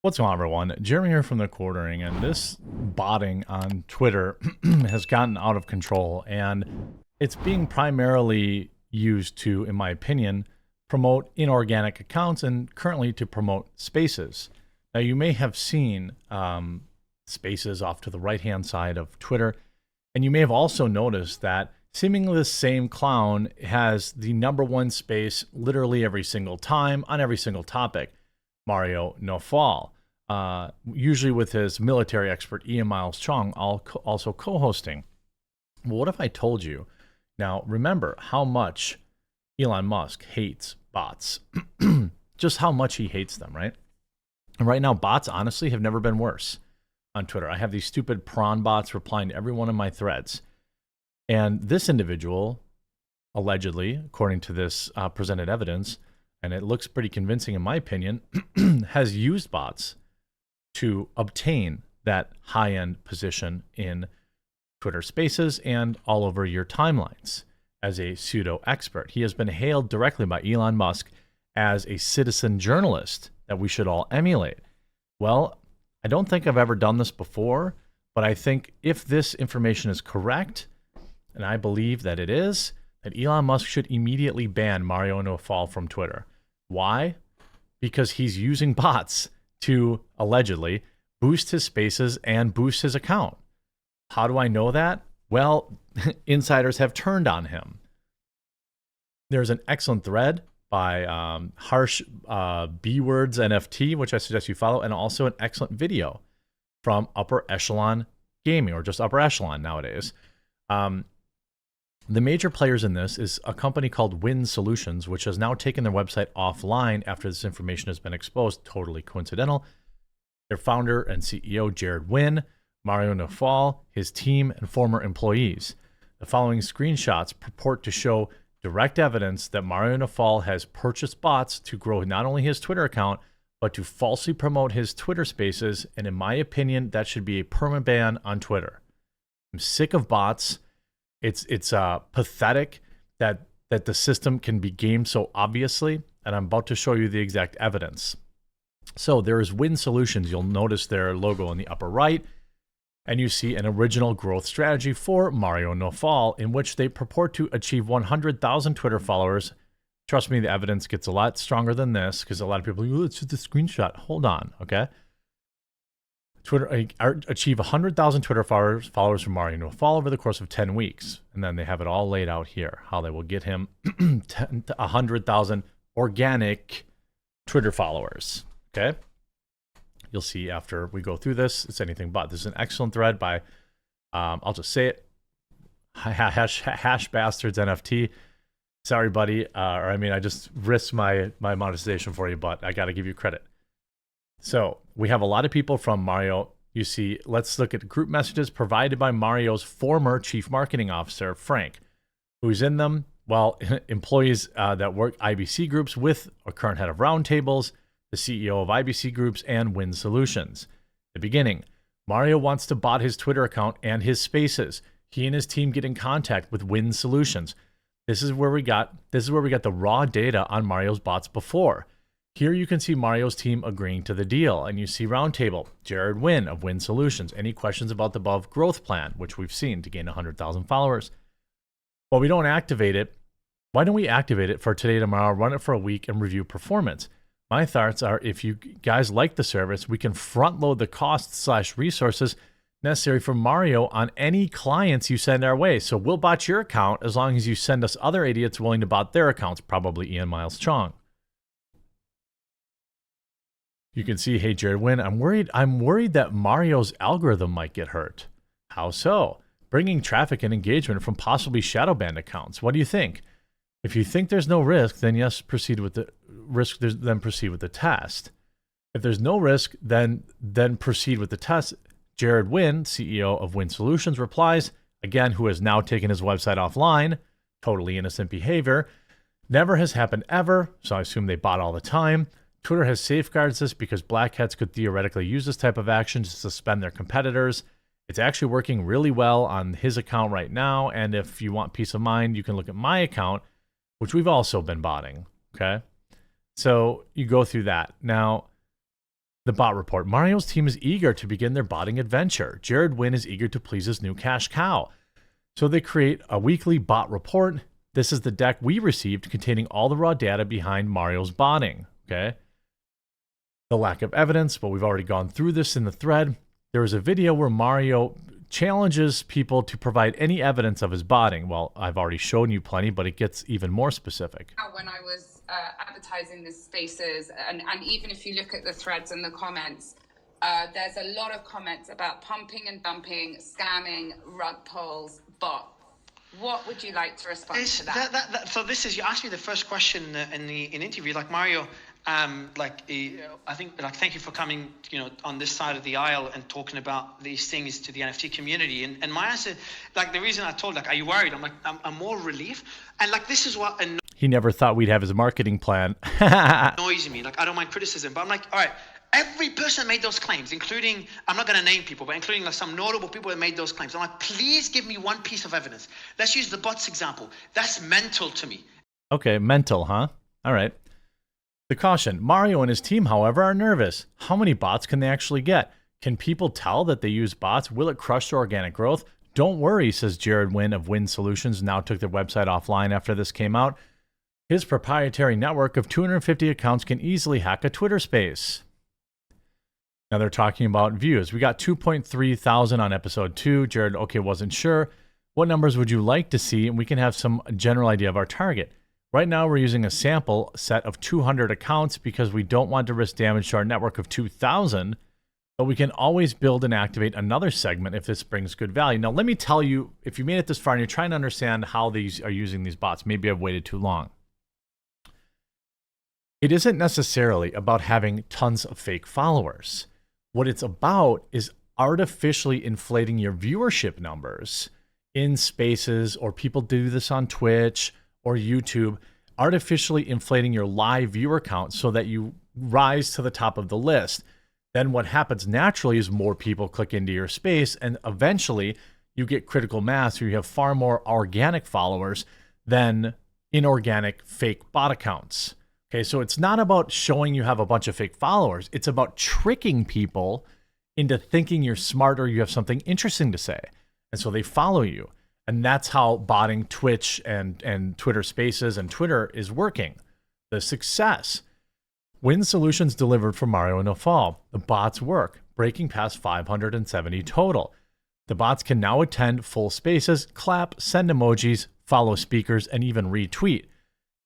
What's going on, everyone? Jeremy here from the Quartering, and this botting on Twitter has gotten out of control, and it's being primarily used to, in my opinion, promote inorganic accounts and currently to promote spaces. Now, you may have seen spaces off to the right-hand side of Twitter, and you may have also noticed that seemingly the same clown has the number one space literally every single time on every single topic. Mario Nawfal, usually with his military expert Ian Miles Chong, also co-hosting. Well, what if I told you? Now, remember how much Elon Musk hates bots. Just how much he hates them, right? And right now, bots honestly have never been worse on Twitter. I have these stupid prawn bots replying to every one of my threads. And this individual, allegedly, according to this presented evidence, and it looks pretty convincing in my opinion, has used bots to obtain that high-end position in Twitter Spaces and all over your timelines as a pseudo-expert. He has been hailed directly by Elon Musk as a citizen journalist that we should all emulate. Well, I don't think I've ever done this before, but I think if this information is correct, and I believe that it is, that Elon Musk should immediately ban Mario Nawfal from Twitter. Why? Because he's using bots to allegedly boost his spaces and boost his account. How do I know that? Well, insiders have turned on him. There's an excellent thread by Harsh B Words NFT, which I suggest you follow, and also an excellent video from Upper Echelon Gaming, or just Upper Echelon nowadays. The major players in this is a company called Win Solutions, which has now taken their website offline after this information has been exposed. Totally coincidental. Their founder and CEO, Jared Wynn, Mario Nawfal, his team, and former employees. The following screenshots purport to show direct evidence that Mario Nawfal has purchased bots to grow not only his Twitter account, but to falsely promote his Twitter Spaces, and in my opinion, that should be a permanent ban on Twitter. I'm sick of bots. It's pathetic that the system can be gamed so obviously, and I'm about to show you the exact evidence. So there is Win Solutions. You'll notice their logo in the upper right, and you see an original growth strategy for Mario Nawfal, in which they purport to achieve 100,000 Twitter followers. Trust me, the evidence gets a lot stronger than this, because a lot of people are like, oh, it's just a screenshot. Hold on, okay? Twitter achieve 100,000 Twitter followers from Mario Nawfal over the course of 10 weeks. And then they have it all laid out here, how they will get him 100,000 organic Twitter followers. Okay? You'll see after we go through this, it's anything but. This is an excellent thread by, I'll just say it, hash bastards NFT. Sorry, buddy. I just risked my monetization for you, but I got to give you credit. So we have a lot of people from Mario. You see, let's look at group messages provided by Mario's former chief marketing officer, Frank. Who's in them? Well, employees that work IBC groups with a current head of roundtables, the CEO of IBC groups, and Win Solutions. The beginning, Mario wants to bot his Twitter account and his spaces. He and his team get in contact with Win Solutions. This is where we got the raw data on Mario's bots before. Here you can see Mario's team agreeing to the deal, and you see Roundtable, Jared Wynn of Win Solutions. Any questions about the above growth plan, which we've seen to gain 100,000 followers? Well, we don't activate it. Why don't we activate it for today, tomorrow, run it for a week, and review performance? My thoughts are, if you guys like the service, we can front load the costs/resources necessary for Mario on any clients you send our way. So we'll bot your account as long as you send us other idiots willing to bot their accounts, probably Ian Miles Chong. You can see, hey, Jared Wynn, I'm worried that Mario's algorithm might get hurt. How so? Bringing traffic and engagement from possibly shadow banned accounts. What do you think? If you think there's no risk, then yes, proceed with the test. If there's no risk, then proceed with the test. Jared Wynn, CEO of Win Solutions, replies, again, who has now taken his website offline, totally innocent behavior. Never has happened ever, so I assume they bot all the time. Twitter has safeguards this because black hats could theoretically use this type of action to suspend their competitors. It's actually working really well on his account right now, and if you want peace of mind, you can look at my account, which we've also been botting, okay? So you go through that. Now, The bot report. Mario's team is eager to begin their botting adventure. Jared Wynn is eager to please his new cash cow. So they create a weekly bot report. This is the deck we received containing all the raw data behind Mario's botting. Okay. The lack of evidence, but we've already gone through this in the thread. There is a video where Mario challenges people to provide any evidence of his botting. Well, I've already shown you plenty, but it gets even more specific. When I was advertising the spaces, and even if you look at the threads and the comments, there's a lot of comments about pumping and dumping, scamming, rug pulls, bot. What would you like to respond to that? So this is, you asked me the first question in the interview, like Mario, I think, thank you for coming, on this side of the aisle and talking about these things to the NFT community. And my answer, the reason I told, are you worried? I'm more relief. And this is what he never thought we'd have his marketing plan. annoys me. I don't mind criticism, but I'm all right, every person made those claims, including, I'm not going to name people, but including some notable people that made those claims. I'm please give me one piece of evidence. Let's use the bots example. That's mental to me. Okay, mental, huh? All right. The caution. Mario and his team, however, are nervous. How many bots can they actually get? Can people tell that they use bots? Will it crush their organic growth? Don't worry, says Jared Wynn of Wynn Solutions, now took their website offline after this came out. His proprietary network of 250 accounts can easily hack a Twitter space. Now they're talking about views. We got 2.3 thousand on episode 2. Jared, wasn't sure. What numbers would you like to see? And we can have some general idea of our target. Right now, we're using a sample set of 200 accounts because we don't want to risk damage to our network of 2,000, but we can always build and activate another segment if this brings good value. Now, let me tell you, if you made it this far and you're trying to understand how these are using these bots, maybe I've waited too long. It isn't necessarily about having tons of fake followers. What it's about is artificially inflating your viewership numbers in spaces, or people do this on Twitch or YouTube, artificially inflating your live viewer count so that you rise to the top of the list. Then what happens naturally is more people click into your space, and eventually you get critical mass where you have far more organic followers than inorganic fake bot accounts. Okay, so it's not about showing you have a bunch of fake followers. It's about tricking people into thinking you're smart or you have something interesting to say. And so they follow you. And that's how botting Twitch and Twitter Spaces and Twitter is working. The success. Win Solutions delivered for Mario Nawfal. The bots work, breaking past 570 total. The bots can now attend full spaces, clap, send emojis, follow speakers, and even retweet.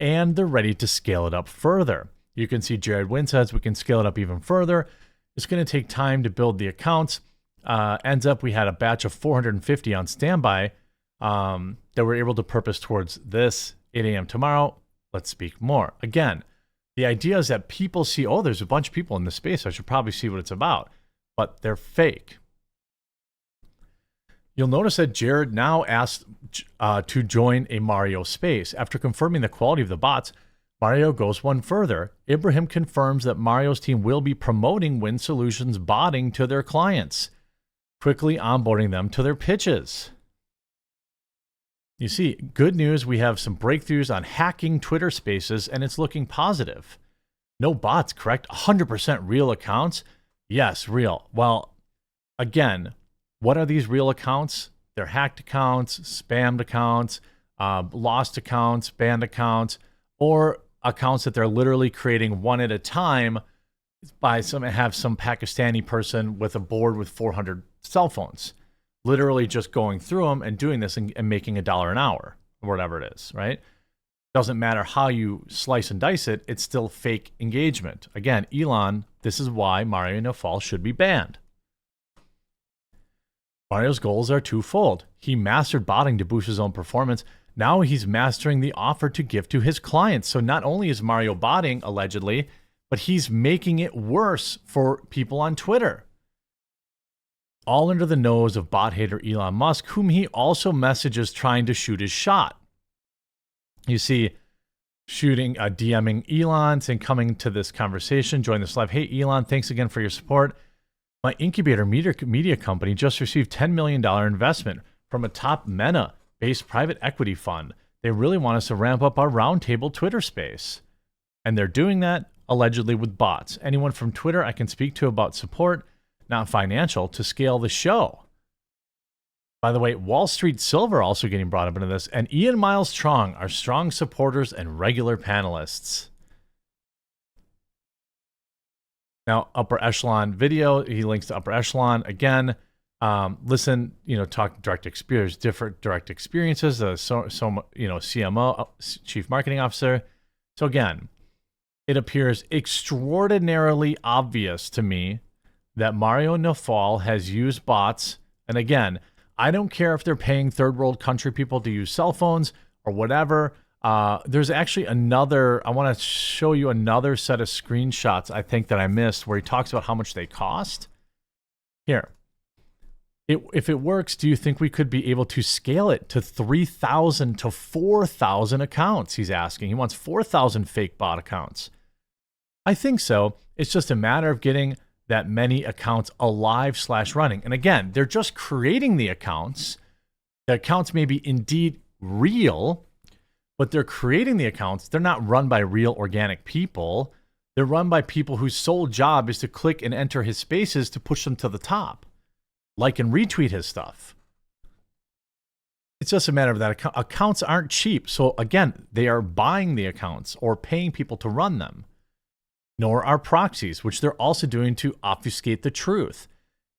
And they're ready to scale it up further. You can see Jared Wynn says we can scale it up even further. It's going to take time to build the accounts. Ends up we had a batch of 450 on standby that we're able to purpose towards this 8 a.m. tomorrow. Let's speak more. Again, the idea is that people see, oh, there's a bunch of people in this space. I should probably see what it's about. But they're fake. You'll notice that Jared now asked to join a Mario space. After confirming the quality of the bots, Mario goes one further. Ibrahim confirms that Mario's team will be promoting Win Solutions botting to their clients, quickly onboarding them to their pitches. You see, good news, we have some breakthroughs on hacking Twitter spaces, and it's looking positive. No bots, correct? 100% real accounts? Yes, real. Well, again, what are these real accounts? They're hacked accounts, spammed accounts, lost accounts, banned accounts, or accounts that they're literally creating one at a time by some Pakistani person with a board with 400 cell phones, literally just going through them and doing this and making $1 an hour, or whatever it is, right? Doesn't matter how you slice and dice it, it's still fake engagement. Again, Elon, this is why Mario Nawfal should be banned. Mario's goals are twofold. He mastered botting to boost his own performance. Now he's mastering the offer to give to his clients. So not only is Mario botting, allegedly, but he's making it worse for people on Twitter. All under the nose of bot hater Elon Musk, whom he also messages trying to shoot his shot. You see, DMing Elon, saying, coming to this conversation, join this live. Hey, Elon, thanks again for your support. My incubator media company just received $10 million investment from a top Meta-based private equity fund. They really want us to ramp up our roundtable Twitter space. And they're doing that allegedly with bots. Anyone from Twitter I can speak to about support, not financial, to scale the show. By the way, Wall Street Silver also getting brought up into this, and Ian Miles Strong are strong supporters and regular panelists. Now, Upper Echelon video, he links to Upper Echelon again. Listen, talk direct experience, different direct experiences. CMO, Chief Marketing Officer. So again, it appears extraordinarily obvious to me that Mario Nawfal has used bots. And again, I don't care if they're paying third world country people to use cell phones or whatever. There's actually I want to show you another set of screenshots I think that I missed where he talks about how much they cost. Here. If it works, do you think we could be able to scale it to 3,000 to 4,000 accounts? He's asking. He wants 4,000 fake bot accounts. I think so. It's just a matter of getting that many accounts alive/running. And again, they're just creating the accounts. The accounts may be indeed real, but they're creating the accounts. They're not run by real organic people. They're run by people whose sole job is to click and enter his spaces to push them to the top. Like and retweet his stuff. It's just a matter of that. Accounts aren't cheap. So again, they are buying the accounts or paying people to run them. Nor are proxies, which they're also doing to obfuscate the truth.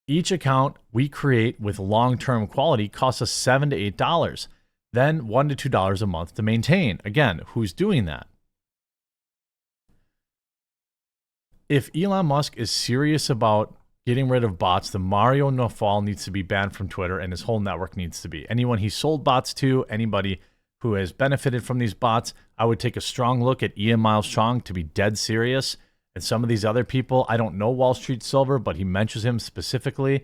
Each account we create with long-term quality costs us $7 to $8, then $1 to $2 a month to maintain. Again, who's doing that? If Elon Musk is serious about getting rid of bots, the Mario Nawfal needs to be banned from Twitter and his whole network needs to be. Anyone he sold bots to, anybody who has benefited from these bots, I would take a strong look at Ian Miles Strong to be dead serious. And some of these other people, I don't know Wall Street Silver, but he mentions him specifically.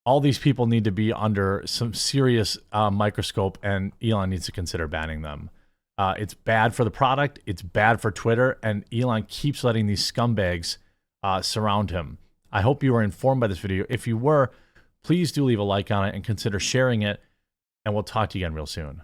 All these people need to be under some serious microscope, and Elon needs to consider banning them. It's bad for the product. It's bad for Twitter, and Elon keeps letting these scumbags surround him. I hope you were informed by this video. If you were, please do leave a like on it and consider sharing it, and we'll talk to you again real soon.